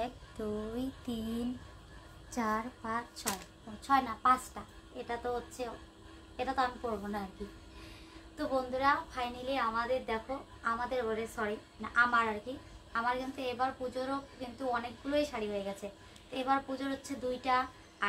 1 2 3 4 5 6 6 না 5টা। এটা তো হচ্ছে, এটা তো আমি পরবো না আর কি। তো বন্ধুরা ফাইনালি আমাদের দেখো, আমাদের ওরে সরি না আমার আর কি, আমার কিন্তু এবার পুজোরও কিন্তু অনেকগুলোই শাড়ি হয়ে গেছে। তো এবার পুজোর হচ্ছে 2টা,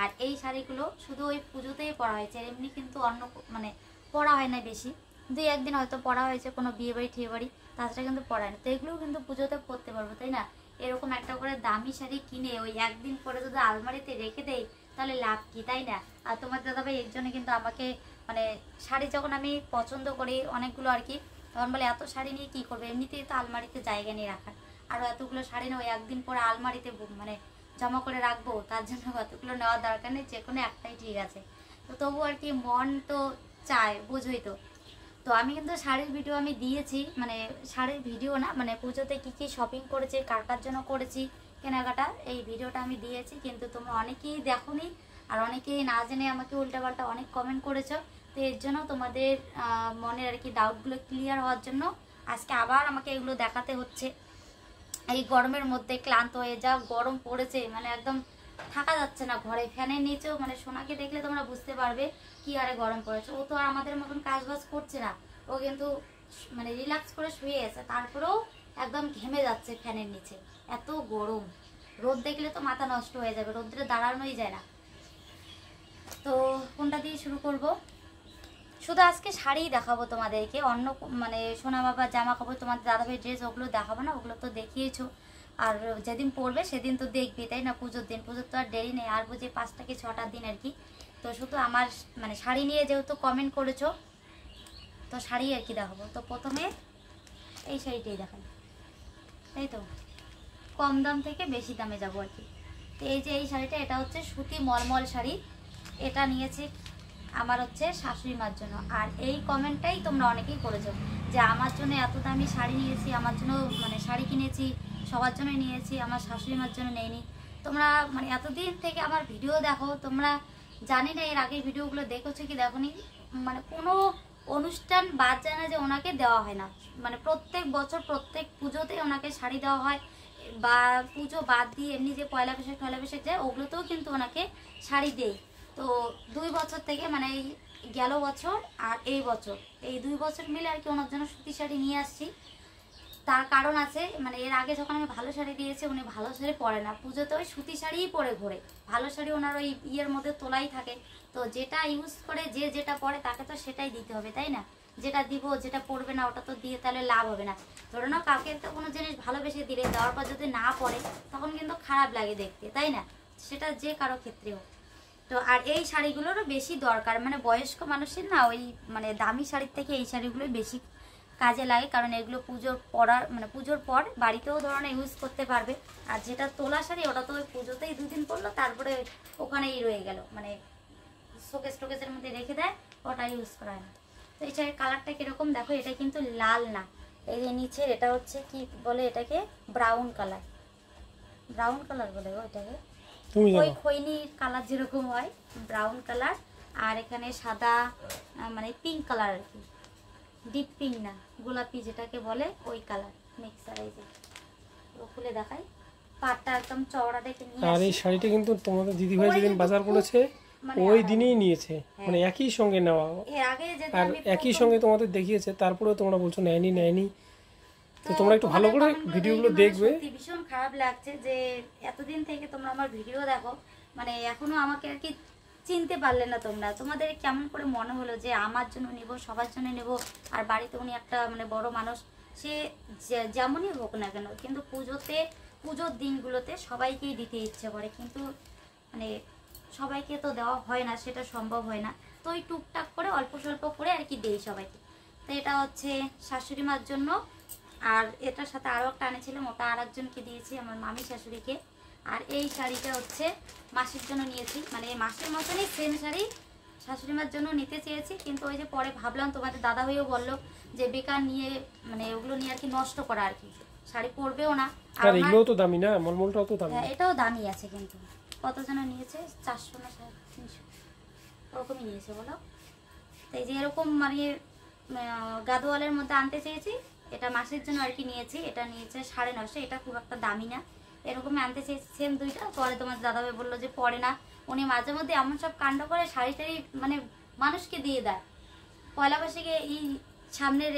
আর এই শাড়িগুলো শুধু ওই পুজোতেই পরা হয়েছে, আর এমনি কিন্তু অন্য মানে পরা হয় না বেশি, 2-1 দিন হয়তো পরা হয়েছে কোনো বিয়ে বাড়ি ঠিয়ে বাড়ি, তাছাড়া কিন্তু পরা হয় না। তো এগুলোও কিন্তু পুজোতে পরতে পারবো, তাই না? এরকম একটা করে দামি শাড়ি কিনে ওই একদিন পরে যদি আলমারিতে রেখে দেয় তাহলে লাভ কি, তাই না? আর তোমার দাদাভাই এর জন্য কিন্তু আমাকে মানে শাড়ি যখন আমি পছন্দ করি অনেকগুলো আর কি, তখন বলে এত শাড়ি নিয়ে কী করবে, এমনিতেই তো আলমারিতে জায়গা নিয়ে রাখার, আর এতগুলো শাড়ি না ওই একদিন পরে আলমারিতে মানে জমা করে রাখবো, তার জন্য কতগুলো নেওয়ার দরকার নেই, যে কোনো একটাই ঠিক আছে। তো তবু আর কি মন তো চায়, বুঝোই তো। তো আমি কিন্তু শাড়ির ভিডিও আমি দিয়েছি, মানে শাড়ির ভিডিও না, মানে পুজোতে কী কী শপিং করেছি, কার কার জন্য করেছি কেনাকাটা, এই ভিডিওটা আমি দিয়েছি, কিন্তু তোমরা অনেকেই দেখোনি, আর অনেকেই না জেনে আমাকে উল্টাপাল্টা অনেক কমেন্ট করেছো। তো এর জন্য তোমাদের মনের আর কি ডাউটগুলো ক্লিয়ার হওয়ার জন্য আজকে আবার আমাকে এগুলো দেখাতে হচ্ছে। এই গরমের মধ্যে ক্লান্ত হয়ে যা গরম পড়েছে, মানে একদম থাকা যাচ্ছে না ঘরে, ফ্যানের নিচেও, মানে সোনাকে দেখলে তোমরা বুঝতে পারবে কি আরে গরম পড়েছে। ও তো আর আমাদের মতন কাজবাজ করছে না, ও কিন্তু মানে রিল্যাক্স করে শুয়ে আছে, তারপরেও একদম ঘেমে যাচ্ছে ফ্যানের নিচে, এত গরম। রোদ দেখলে তো মাথা নষ্ট হয়ে যাবে, রোদ্রে দাঁড়ানোই যায় না। তো কোনটা দিয়ে শুরু করব? শুধু আজকে শাড়িই দেখাবো তোমাদেরকে, অন্য মানে সোনা বাবার জামা কাপড়, তোমাদের দাদাভাই ড্রেস ওগুলো দেখাবো না, ওগুলো তো দেখিয়েছো, আর যেদিন পরবে সেদিন তো দেখবি, তাই না? পুজোর দিন, পুজোর তো আর দেরি নেই, আর বুঝি 5টা কি 6টা দিন আর কি। তো শুধু আমার মানে শাড়ি নিয়ে যেহেতু কমেন্ট করেছো, তো শাড়ি আর কি দেখাবো। তো প্রথমে এই শাড়িটাই দেখাই, তাই তো কম দাম থেকে বেশি দামে যাবো আর কি। তো এই যে এই শাড়িটা, এটা হচ্ছে সুতি মলমল শাড়ি, এটা নিয়েছি আমার হচ্ছে শাশুড়ি মার জন্য। আর এই কমেন্টটাই তোমরা অনেকেই করেছো যে আমার জন্য এত দামি শাড়ি নিয়েছি, আমার জন্য মানে শাড়ি কিনেছি, সবার জন্য নিয়েছি, আমার শাশুড়ি মার জন্য নেইনি। তোমরা মানে এতদিন থেকে আমার ভিডিও দেখো, তোমরা জানি না এর আগের ভিডিওগুলো দেখেছো কি দেখোনি, মানে কোনো অনুষ্ঠান বাদ যায় না যে ওনাকে দেওয়া হয় না, মানে প্রত্যেক বছর প্রত্যেক পুজোতে ওনাকে শাড়ি দেওয়া হয়, বা পুজো বাদ দিয়ে এমনি যে পয়লা বৈশাখ যায় ওগুলোতেও কিন্তু ওনাকে শাড়ি দেয়। তো 2 বছর থেকে মানে এই গেল বছর আর এই বছর, এই 2 বছর মিলে আর কি ওনার জন্য সুতি শাড়ি নিয়ে আসছি। তার কারণ আছে, মানে এর আগে যখন আমি ভালো শাড়ি দিয়েছি উনি ভালো শাড়ি পরে না, পুজোতে ওই সুতি শাড়িই পরে ঘোরে, ভালো শাড়ি ওনার ওই ইয়ের মধ্যে তোলাই থাকে। তো যেটা ইউজ করে যে যেটা পরে তাকে তো সেটাই দিতে হবে, তাই না? যেটা দিব, যেটা পরবে না ওটা তো দিয়ে তাহলে লাভ হবে না। ধরো না কাউকে একটা কোনো জিনিস ভালোবেসে দিলে, দেওয়ার পর যদি না পরে তখন কিন্তু খারাপ লাগে দেখতে, তাই না? সেটা যে কারো ক্ষেত্রে হোক। তো আর এই শাড়িগুলোরও বেশি দরকার, মানে বয়স্ক মানুষের না ওই মানে দামি শাড়ির থেকে এই শাড়িগুলোই বেশি কাজে লাগে, কারণ এগুলো পুজোর পরার মানে পুজোর পর বাড়িতেও ধরনের ইউজ করতে পারবে। আর যেটা তোলা শাড়ি ওটা তো ওই পুজোতেই 2 দিন পরলো, তারপরে ওখানেই রয়ে গেল, মানে শোকেসের মধ্যে রেখে দেয়, ওটা ইউজ করা হয় না। তো এই শাড়ির কালারটা কিরকম দেখো, এটা কিন্তু লাল না, এই যে নিচের এটা হচ্ছে কি বলে এটাকে, ব্রাউন কালার, ব্রাউন কালার বলে ওইটাকে, ওই খৈনি কালার যেরকম হয় ব্রাউন কালার, আর এখানে সাদা মানে পিঙ্ক কালার আর কি, ডিপ পিঙ্ক না, গোলাপি যেটাকে বলে ওই কালার মিক্সার। এই যে ও খুলে দেখাই, পাটটা একদম চওড়া দেখে নিয়ে। আর এই শাড়িটা কিন্তু তোমাদের দিদিভাই যেদিন বাজার করেছে ওই দিনেই নিয়েছে, মানে একই সঙ্গে নেওয়া, আর একই সঙ্গে তোমাদের দেখিয়েছে, তারপরেও তোমরা বলছো নেয়নি। তো তোমরা একটু ভালো করে ভিডিওগুলো দেখবে। ভীষণ খারাপ লাগছে যে এতদিন থেকে তোমরা আমার ভিডিও দেখো, মানে এখনো আমাকে আর কি চিনতে পারলে না তোমরা, তোমাদের কেমন করে মনে হলো যে আমার জন্য নেব, সবার জন্য নেব। আর বাড়িতে উনি একটা মানে বড় মানুষ, সে যেমনই হোক না কেন, কিন্তু পুজোর দিনগুলোতে সবাইকেই দিতে ইচ্ছে করে, কিন্তু মানে সবাইকে তো দেওয়া হয় না, সেটা সম্ভব হয় না। তো ওই টুকটাক করে অল্প স্বল্প করে আর কি দেই সবাইকে। তো এটা হচ্ছে শাশুড়ি মার জন্য, আর এটার সাথে আরও একটা আনেছিলাম, ওটা আর একজনকে দিয়েছি, আমার মামি শাশুড়িকে। আর এই শাড়িটা হচ্ছে মাসির জন্য নিয়েছি, মানে এই মাসের মতনই সেম শাড়ি শাশুড়ি মার জন্য নিতে চেয়েছি, কিন্তু ওই যে পরে ভাবলাম তোমাদের দাদা ভাইও বললো যে বেকার নিয়ে মানে ওগুলো নিয়ে আর কি নষ্ট করা আর কি, শাড়ি পরবেও না। আর এগুলোও তো দামি না, মলমলটাও তো দামি। হ্যাঁ এটাও দামি আছে, কিন্তু কত জন নিয়েছে, 400 না 350 ওরকমই নিয়েছে বলো। তো এই যে এরকম মানে গাদোয়ালের মধ্যে আনতে চেয়েছি, এটা মাসের জন্য আর কি নিয়েছি, এটা নিয়েছে 950, এটা খুব একটা দামি না, এরকমই আনতে চেয়েছি সেম দুইটা, পরে তোমার দাদাভাই বললো যে পরে না, উনি মাঝে মধ্যে এমন সব কাণ্ড করে শাড়ি টাড়ি মানে মানুষকে দিয়ে দেয়। পয়লা বৈশাখে এই সামনের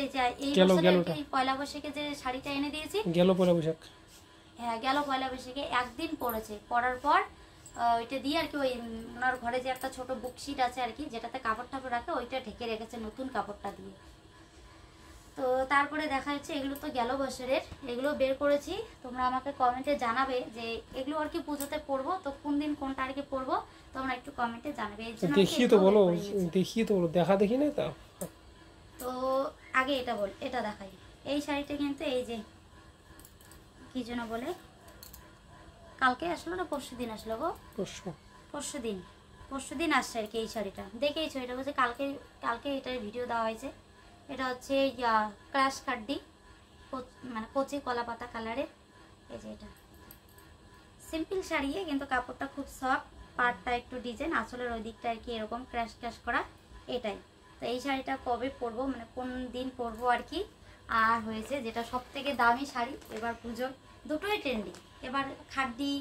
এই বছরে পয়লা বৈশাখে যে শাড়িটা এনে দিয়েছি, গেল পয়লা বৈশাখ, হ্যাঁ গেল পয়লা বৈশাখে একদিন পরেছে, পরার পর ওইটা দিয়ে আর কি ওই ওনার ঘরে যে একটা ছোট বুকশিট আছে আর কি, যেটাতে কাপড় টাপড় রাখে, ওইটা ঢেকে রেখেছে নতুন কাপড়টা দিয়ে। তো তারপরে দেখা যাচ্ছে এগুলো তো গেল বছরের, এগুলো বের করেছি। তোমরা আমাকে কমেন্টে জানাবে যে এগুলো আর কি পুজোতে পরবো, তো কোন দিন কোনটা আর কি পরবো তোমরা একটু কমেন্টে জানাবে। দেখিয়ে তো বলো, দেখিয়ে তো বলো, দেখা দেখি না তা। তো আগে এটা দেখাই। এই শাড়িটা কিন্তু এই যে কি যেন বলে, কালকে আসলো না পরশু দিন আসলো গো, পরশু দিন আসছে আর কি। এই শাড়িটা দেখেইছো, এটা বলছে কালকে এটার ভিডিও দেওয়া হয়েছে। এটা হচ্ছে ক্রাশ কার্ডি, মানে কচি কলা পাতা কালারের। এই যে এটা সিম্পল শাড়ি, কিন্তু কাপড়টা খুব সফট, পাড়টা একটু ডিজাইন, আসলের ওই দিকটা আর কি এরকম ক্রাশ ক্রাশ করা, এটাই। তো এই শাড়িটা কবে পরবো মানে কোন দিন পরবো আর কি। আর হয়েছে যেটা সব থেকে দামি শাড়ি এবার পুজোর, দুটোই ট্রেন্ডিং এবার, খাড্ডি,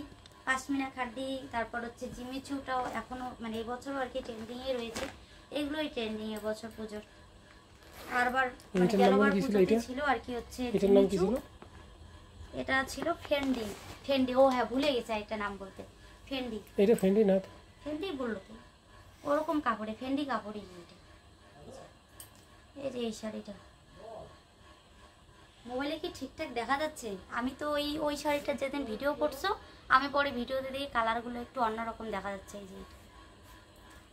পাশমিনা খাড্ডি, তারপর হচ্ছে জিমিচুটাও এখনো মানে এই বছরও আর কি ট্রেন্ডিংয়ে রয়েছে। এগুলোই ট্রেন্ডিং এবছর পুজোর। আরবার মানে গেলবার পুজোতে ছিল আর কি হচ্ছে জিমিচু, এটা ছিল ফেন্ডি। ও হ্যাঁ ভুলে গেছে একটা নাম বলতে, ফেন্ডি। এটা ফেন্ডি না তো, ফেন্ডি বললো তো, ওরকম কাপড়ে ফেন্ডি কাপড়ই এটা। এই যে এই শাড়িটা মোবাইলে কি ঠিকঠাক দেখা যাচ্ছে? আমি তো ওই শাড়িটা যেদিন ভিডিও করছো, আমি পরে ভিডিওতে দেখি কালারগুলো একটু অন্যরকম দেখা যাচ্ছে। এই যে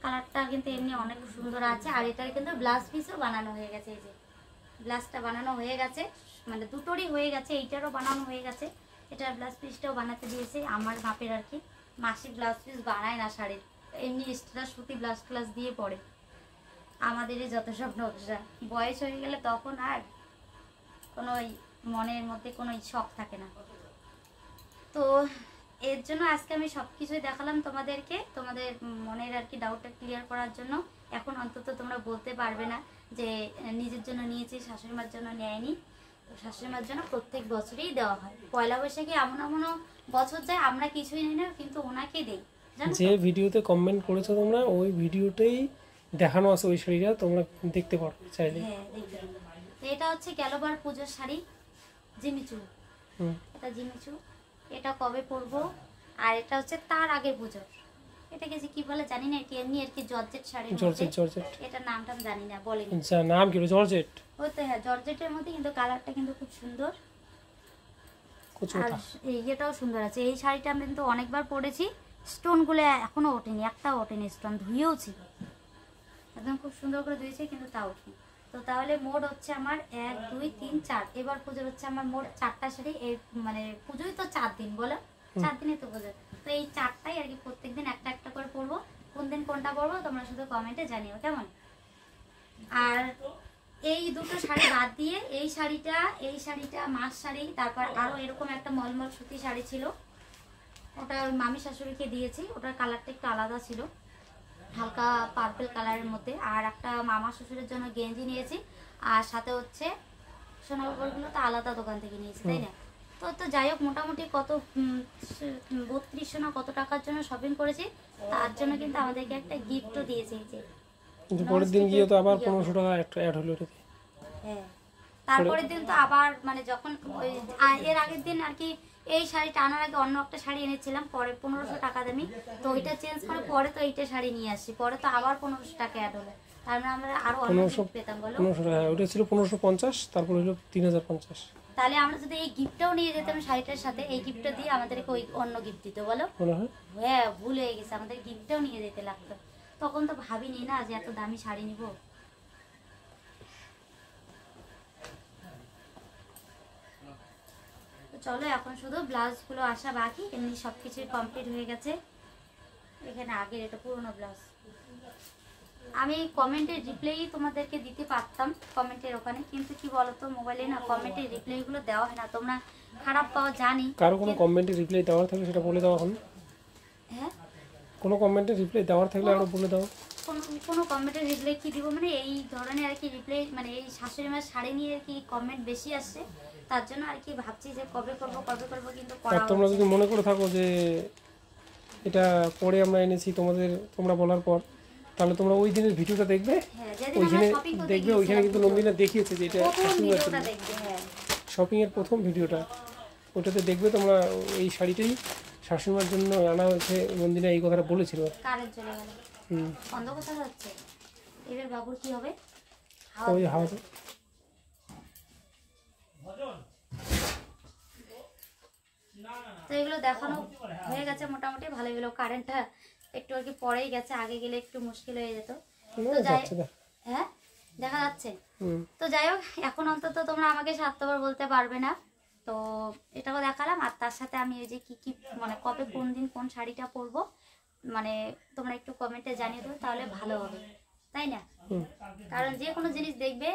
কালারটা কিন্তু এমনি অনেক সুন্দর আছে, আর এটার কিন্তু ব্লাউজ পিসও বানানো হয়ে গেছে। এই যে ব্লাউজটা বানানো হয়ে গেছে, মানে দুটোরই হয়ে গেছে, এইটারও বানানো হয়ে গেছে, এটার ব্লাউজ পিসটাও বানাতে দিয়েছে আমার মাপের আর কি। মাসি ব্লাউজ পিস বানায় না শাড়ির, এমনি এক্সট্রা সুতি ব্লাউজ ক্লাস দিয়ে পরে। আমাদেরই যত সব নকশা, বয়স হয়ে গেলে তখন আর কোনো মনের মধ্যে কোনো শখ থাকে না। তো এর জন্য আজকে আমি সব কিছুই দেখালাম তোমাদেরকে, তোমাদের মনের আর কি ডাউটটা ক্লিয়ার করার জন্য। এখন অন্তত তোমরা বলতে পারবে না যে নিজের জন্য নিয়েছি শাশুড়ি মার জন্য নেয়নি। তো শাশুড়ি মার জন্য প্রত্যেক বছরই দেওয়া হয়। পয়লা বৈশাখে এমনও বছর যায় আমরা কিছুই নিই না, কিন্তু ওনাকে দেই। যে ভিডিওতে কমেন্ট করেছো তোমরা, ওই ভিডিওতেই দেখানো আছে ওই শাড়িটা, তোমরা দেখতে পারো চাইলে। হ্যাঁ দেখতে। এটা হচ্ছে গেলবার পুজোর শাড়ি, জিমিচু। এটা জিমিচু, এটা কবে পরবো। আর এটা হচ্ছে তার আগের পুজোর, এটাকে যে কি বলে জানি না, এটি এমনি আর কি জর্জেট শাড়ি। জর্জেট এটা নামটা আমি জানি না, বলেনি। আচ্ছা নাম কি জর্জেট? ওই তো হ্যাঁ জর্জেটের মধ্যে, কিন্তু কালারটা কিন্তু খুব সুন্দর। আর এটাও সুন্দর আছে। এই শাড়িটা আমি কিন্তু অনেকবার পরেছি, স্টোনগুলো এখনো ওঠেনি, একটাও ওঠেনি স্টোন, ধুয়েও ছিল একদম খুব সুন্দর করে ধুয়েছে, কিন্তু তা ওঠেনি। তো তাহলে মোট হচ্ছে আমার 1 2 3 4, এবার পুজোর হচ্ছে আমার মোট 4টা শাড়ি। এই মানে পুজোই তো 4 দিন, বলো 4 দিনে তো পুজো। তো এই 4টাই আর কি প্রত্যেকদিন একটা একটা করে পরবো। কোন দিন কোনটা পরবো তোমরা শুধু কমেন্টে জানিও, কেমন? আর এই দুটো শাড়ি বাদ দিয়ে এই শাড়িটা মাস শাড়ি, তারপর আরো এরকম একটা মলমল সুতি শাড়ি ছিল, ওটা মামি শাশুড়িকে দিয়েছি। ওটার কালারটা একটু আলাদা ছিল, হালকা পার্পল কালারের মধ্যে। আর একটা মামা শ্বশুরের জন্য গেঞ্জি নিয়েছি, আর সাথে হচ্ছে সোনাগুলো তো আলাদা দোকান থেকে নিয়েছি, তাই না? তো যাই হোক মোটামুটি কত 3200 না কত টাকার জন্য শপিং করেছি। তার জন্য কিন্তু আমাদেরকে একটা গিফটও দিয়েছে। এই যে কিন্তু পরের দিন গিয়ে তো আবার 1500 টাকা একটা অ্যাড হলো এটাতে। হ্যাঁ তারপরের দিন তো আবার মানে যখন এর আগের দিন আর কি এই শাড়িটা আনার আগে অন্য একটা শাড়ি এনেছিলাম, পরে 1500 টাকা দামি, তো ওইটা চেঞ্জ করে পরে তো এইটা শাড়ি নিয়ে আসছি, পরে তো আবার 1500 টাকা অ্যাড হলো। তার মানে আমরা আরো অন্য গিফট পেতাম, বলো 1500 টাকা। ওটা ছিল 1550, তারপর হলো 3050। তাহলে আমরা যদি এই গিফটটাও নিয়ে যেতাম শাড়িটার সাথে, এই গিফটটা দিয়ে আমাদেরকে ওই অন্য গিফট দিত, বলো? হ্যাঁ ভুল হয়ে গেছে, আমাদের গিফটটাও নিয়ে যেতে লাগতো। তখন তো ভাবিনি না যে এত দামি শাড়ি নিব। চলো এখন শুধু ব্লাউজগুলো আসা বাকি, এমনি সব কিছুই কমপ্লিট হয়ে গেছে। এখানে আগের এটা পুরোনো ব্লাউজ। আমি কমেন্টের রিপ্লাই তোমাদেরকে দিতে পারতাম কমেন্টের ওখানে, কিন্তু কি বলতো মোবাইলে না কমেন্টের রিপ্লাইগুলো দেওয়া হয় না। তোমরা খারাপ পাও জানি, কারো কোনো কমেন্টে রিপ্লাই দেওয়ার থাকলে সেটা বলে দাও এখন। হ্যাঁ কোনো কমেন্টে রিপ্লাই দেওয়ার থাকলে আরো বলে দাও। কোনো কমেন্টের রিপ্লাই কি দিব মানে এই ধরনের আর কি রিপ্লাই, মানে এই শাশুড়ি মার শাড়ি নিয়ে আর কি কমেন্ট বেশি আসছে, তার জন্য আর কি ভাবছি যে কবে করব কিন্তু আর তোমরা যদি মনে করে থাকো যে এটা পরে আমরা এনেছি তোমরা বলার পর, তাহলে তোমরা ওই দিনের ভিডিওটা দেখবে, ওইখানে দেখবে ওইখানে কিন্তু নন্দিনা দেখিয়েছে যে এটা শপিং এর প্রথম ভিডিওটা, ওটাতে দেখবে তোমরা এই শাড়িটাই শাশুড়িমার জন্য আনা হয়েছে। নন্দিনা এই কথাটা বলেছিল। কারেন্ট চলে গেল, বন্ধ কোথায় হচ্ছে, এবার বাবুর কি হবে? ওই হাওয়া। তো এগুলো দেখানো হয়ে গেছে মোটামুটি ভালো গেলো। কারেন্টটা একটু আর কি পরেই গেছে, আগে গেলে একটু মুশকিল হয়ে যেত। হ্যাঁ দেখা যাচ্ছে। তো যাই হোক, এখন অন্তত তোমরা আমাকে স্বার্থপর বলতে পারবে না। তো এটাও দেখালাম, আর তার সাথে আমি ওই যে কি মানে কবে কোন দিন কোন শাড়িটা পরবো মানে তোমরা একটু কমেন্টে জানিয়ে দেবো, তাহলে ভালো হবে, তাই না? কারণ যে কোনো জিনিস দেখবে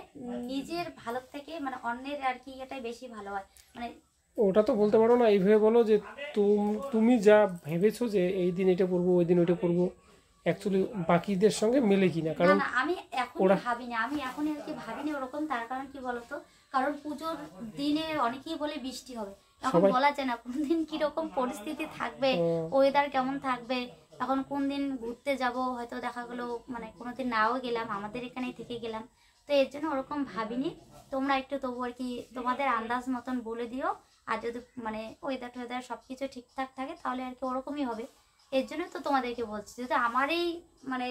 নিজের ভালো থেকে মানে অন্যের আর কি এটাই বেশি ভালো হয়। মানে ওটা তো বলতে পারো না, এইভাবে বলো যে তুমি যা ভেবেছো যে এই দিন এটা পরবো ওই দিন ওইটা পরবো, অ্যাকচুয়ালি বাকিদের সঙ্গে মেলে কিনা। কারণ আমি এখন ভাবিনি, আর কি ভাবিনি ওরকম। তার কারণ কি বলতো, কারণ পুজোর দিনে অনেকেই বলে বৃষ্টি হবে, এখন বলা যায় না কোন দিন কিরকম পরিস্থিতি থাকবে, ওয়েদার কেমন থাকবে, এখন কোন দিন ঘুরতে যাব, হয়তো দেখা গেলো মানে কোনোদিন নাও গেলাম, আমাদের এখানেই থেকে গেলাম। তো এর জন্য ওরকম ভাবিনি। তোমরা একটু তবু আর কি তোমাদের আন্দাজ মতন বলে দিও, আর যদি মানে ওয়েদার সবকিছু ঠিকঠাক থাকে তাহলে আর কি ওরকমই হবে। এর জন্য তো তোমাদেরকে বলছি, যদি আমারই মানে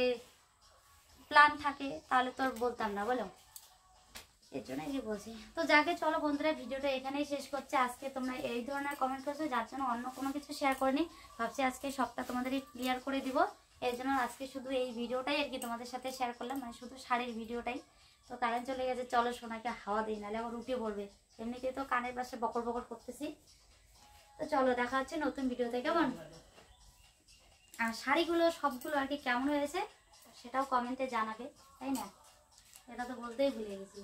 প্ল্যান থাকে তাহলে তো আর বলতাম না, বলো? এর জন্যই কি বলছি। তো যাকে চলো বন্ধুরা, ভিডিওটা এখানেই শেষ করছে। আজকে তোমরা এই ধরনের কমেন্ট করছো, যার জন্য অন্য কোনো কিছু শেয়ার করিনি, ভাবছি আজকে সবটা তোমাদেরই ক্লিয়ার করে দিব। এর জন্য আজকে শুধু এই ভিডিওটাই আর কি তোমাদের সাথে শেয়ার করলাম, মানে শুধু শাড়ির ভিডিওটাই। তো কারেন্ট চলে গেছে, চলো সোনাকে হাওয়া দিই, নাহলে আবার উঠে পড়বে। এমনিতেই তো কানের পাশে বকর বকর করতেছি। তো চলো দেখা হচ্ছে নতুন ভিডিওতে, কেমন? আর শাড়িগুলো সবগুলো আর কি কেমন হয়েছে সেটাও কমেন্টে জানাবে, তাই না? এটা তো বলতেই ভুলে গেছি।